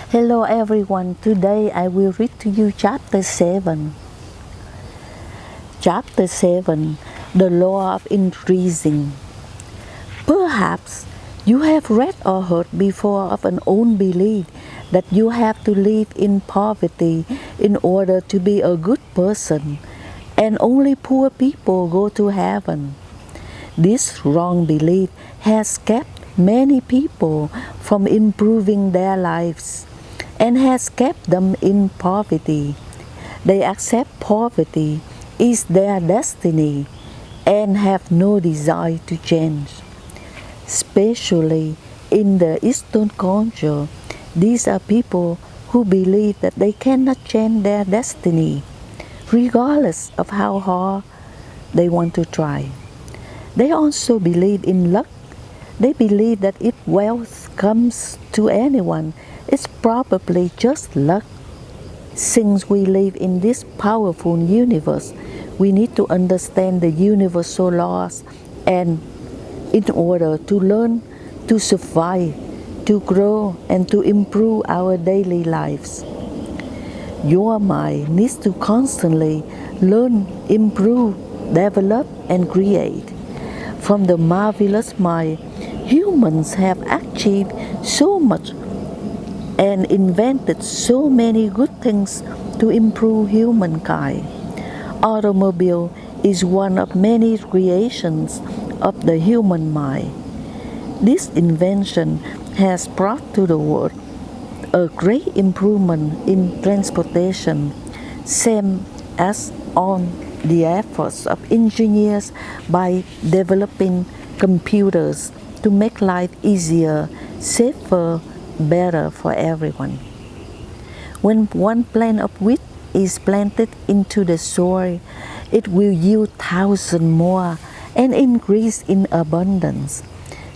Hello everyone, today I will read to you chapter 7. Chapter 7, The Law of Increasing. Perhaps you have read or heard before of an own belief that you have to live in poverty in order to be a good person, and only poor people go to heaven. This wrong belief has kept many people from improving their lives and has kept them in poverty. They accept poverty is their destiny and have no desire to change. Especially in the Eastern culture, these are people who believe that they cannot change their destiny, regardless of how hard they want to try. They also believe in luck. They believe that if wealth comes to anyone, it's probably just luck. Since we live in this powerful universe, we need to understand the universal laws, and in order to learn to survive, to grow, and to improve our daily lives. Your mind needs to constantly learn, improve, develop, and create. From the marvelous mind, humans have achieved so much and invented so many good things to improve humankind. Automobile is one of many creations of the human mind. This invention has brought to the world a great improvement in transportation, same as on the efforts of engineers by developing computers to make life easier, safer, better for everyone. When one plant of wheat is planted into the soil, it will yield thousands more and increase in abundance.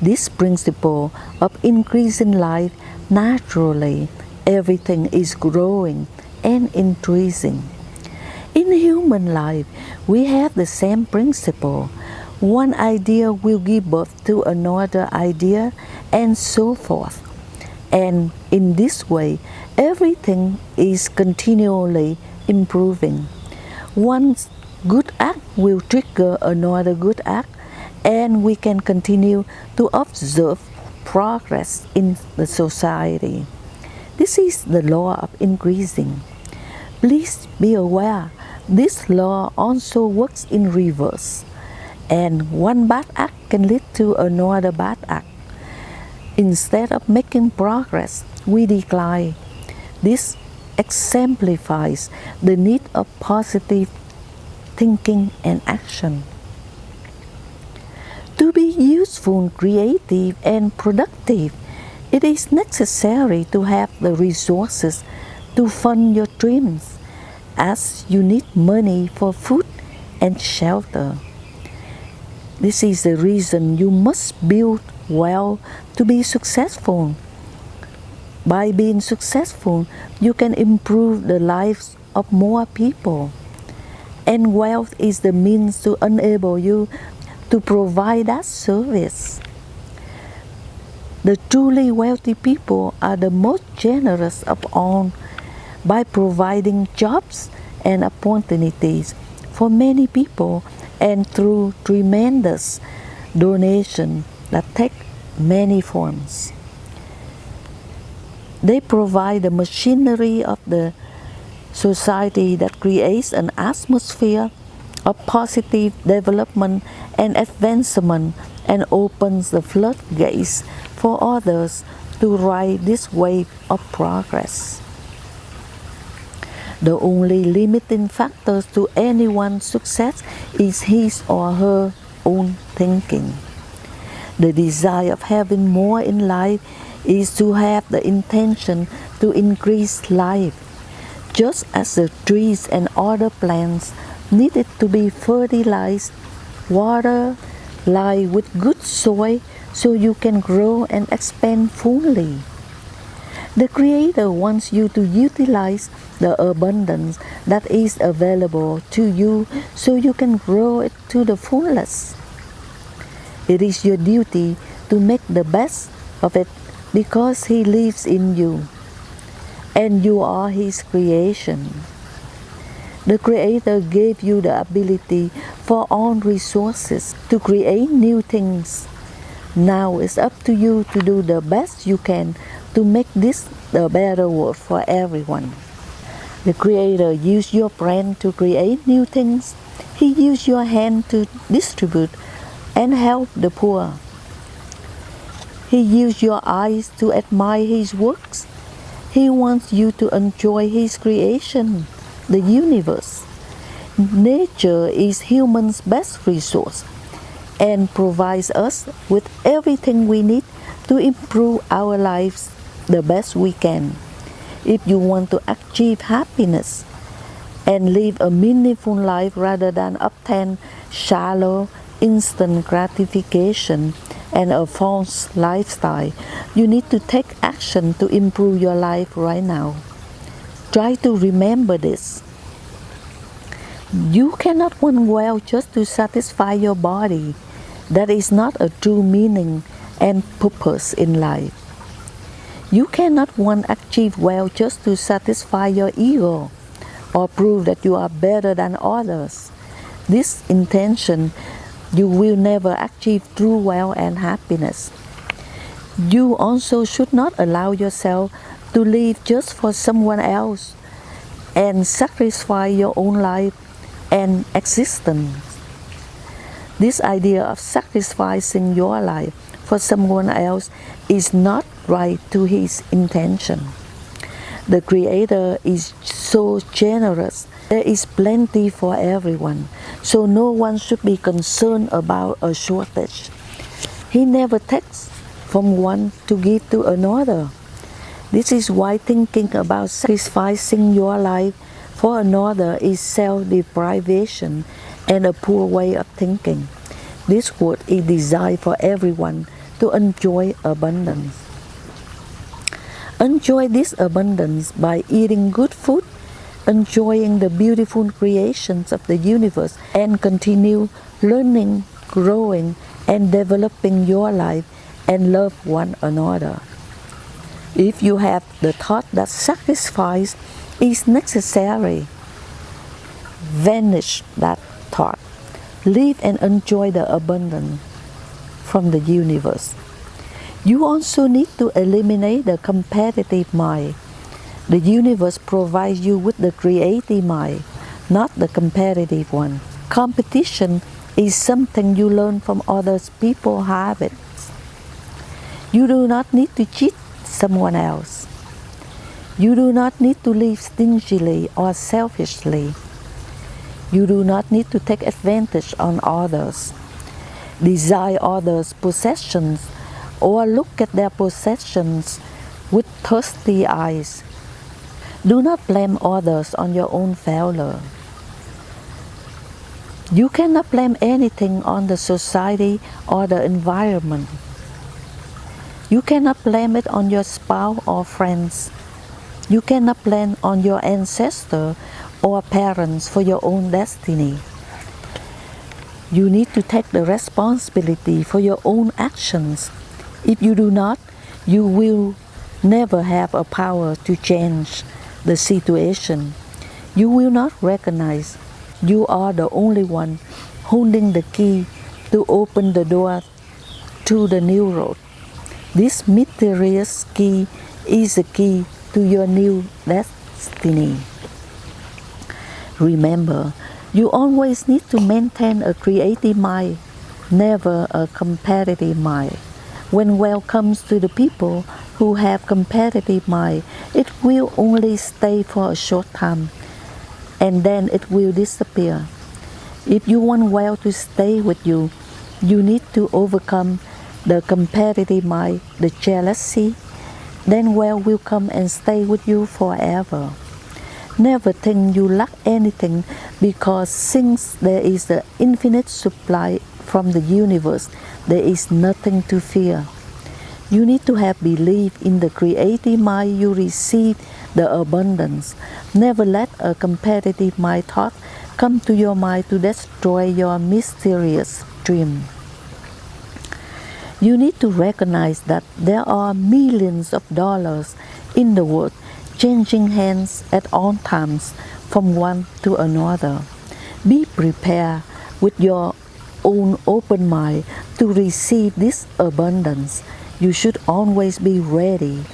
This principle of increasing life naturally, everything is growing and increasing. In human life, we have the same principle. One idea will give birth to another idea, and so forth. And in this way, everything is continually improving. One good act will trigger another good act, and we can continue to observe progress in the society. This is the law of increasing. Please be aware, this law also works in reverse, and one bad act can lead to another bad act. Instead of making progress, we decline. This exemplifies the need of positive thinking and action. To be useful, creative, and productive, it is necessary to have the resources to fund your dreams, as you need money for food and shelter. This is the reason you must build well to be successful. By being successful, you can improve the lives of more people. And wealth is the means to enable you to provide that service. The truly wealthy people are the most generous of all by providing jobs and opportunities for many people, and through tremendous donation that take many forms. They provide the machinery of the society that creates an atmosphere of positive development and advancement, and opens the floodgates for others to ride this wave of progress. The only limiting factor to anyone's success is his or her own thinking. The desire of having more in life is to have the intention to increase life, just as the trees and other plants needed to be fertilized, water, lie with good soil so you can grow and expand fully. The Creator wants you to utilize the abundance that is available to you so you can grow it to the fullest. It is your duty to make the best of it because He lives in you. and you are His creation. The Creator gave you the ability for all resources to create new things. Now it's up to you to do the best you can to make this a better world for everyone. The Creator used your brain to create new things. He used your hand to distribute and help the poor. He used your eyes to admire His works. He wants you to enjoy His creation, the universe. Nature is human's best resource and provides us with everything we need to improve our lives the best we can. If you want to achieve happiness and live a meaningful life rather than obtain shallow, instant gratification and a false lifestyle, you need to take action to improve your life right now. Try to remember this. You cannot want wealth just to satisfy your body. That is not a true meaning and purpose in life. You cannot want to achieve wealth just to satisfy your ego or prove that you are better than others. This intention, you will never achieve true wealth and happiness. You also should not allow yourself to live just for someone else and sacrifice your own life and existence. This idea of sacrificing your life for someone else is not right to His intention. The Creator is so generous. There is plenty for everyone, so no one should be concerned about a shortage. He never takes from one to give to another. This is why thinking about sacrificing your life for another is self-deprivation and a poor way of thinking. This world is designed for everyone to enjoy abundance. Enjoy this abundance by eating good food, enjoying the beautiful creations of the universe, and continue learning, growing, and developing your life and love one another. If you have the thought that sacrifice is necessary, banish that thought. Live and enjoy the abundance from the universe. You also need to eliminate the competitive mind. The universe provides you with the creative mind, not the competitive one. Competition is something you learn from other people's habits. You do not need to cheat someone else. You do not need to live stingily or selfishly. You do not need to take advantage on others, desire others' possessions, or look at their possessions with thirsty eyes. Do not blame others on your own failure. You cannot blame anything on the society or the environment. You cannot blame it on your spouse or friends. You cannot blame on your ancestors or parents for your own destiny. You need to take the responsibility for your own actions. If you do not, you will never have a power to change the situation. You will not recognize you are the only one holding the key to open the door to the new road. This mysterious key is the key to your new destiny. Remember, you always need to maintain a creative mind, never a competitive mind. When wealth comes to the people who have competitive mind, it will only stay for a short time, and then it will disappear. If you want wealth to stay with you, you need to overcome the competitive mind, the jealousy. Then wealth will come and stay with you forever. Never think you lack anything, because since there is an infinite supply from the universe, there is nothing to fear. You need to have belief in the creative mind you receive the abundance. Never let a competitive mind thought come to your mind to destroy your mysterious dream. You need to recognize that there are millions of dollars in the world changing hands at all times from one to another. Be prepared with your own open mind to receive this abundance. You should always be ready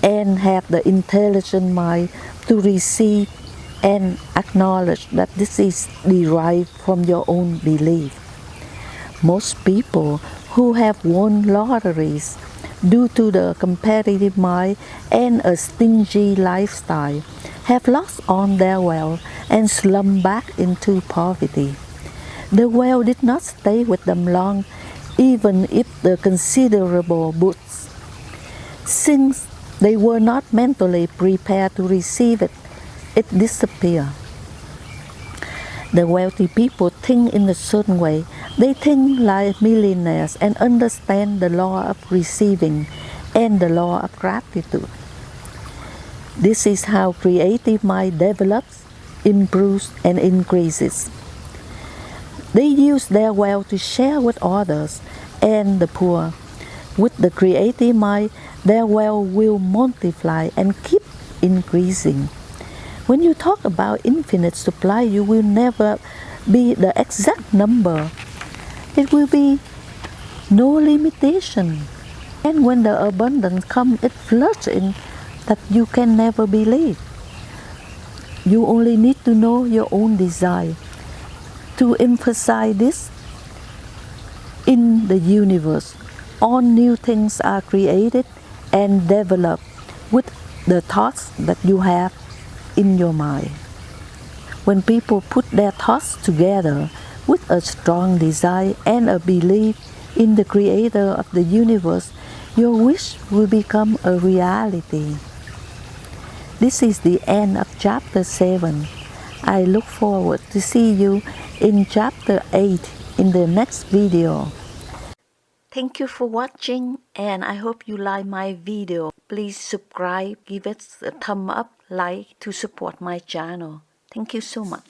and have the intelligent mind to receive and acknowledge that this is derived from your own belief. Most people who have won lotteries due to the competitive mind and a stingy lifestyle have lost all their wealth and slumped back into poverty. The wealth did not stay with them long, even if the considerable boosts. Since they were not mentally prepared to receive it, it disappeared. The wealthy people think in a certain way. They think like millionaires and understand the law of receiving and the law of gratitude. This is how creative mind develops, improves, and increases. They use their wealth to share with others and the poor. With the creative mind, their wealth will multiply and keep increasing. When you talk about infinite supply, you will never be the exact number. It will be no limitation. And when the abundance comes, it floods in that you can never believe. You only need to know your own desire. To emphasize this, in the universe, all new things are created and developed with the thoughts that you have in your mind. When people put their thoughts together with a strong desire and a belief in the creator of the universe, your wish will become a reality. This is the end of chapter 7. I look forward to see you in chapter 8 in the next video. Thank you for watching, and I hope you like my video. Please subscribe, give it a thumb up, like to support my channel. Thank you so much.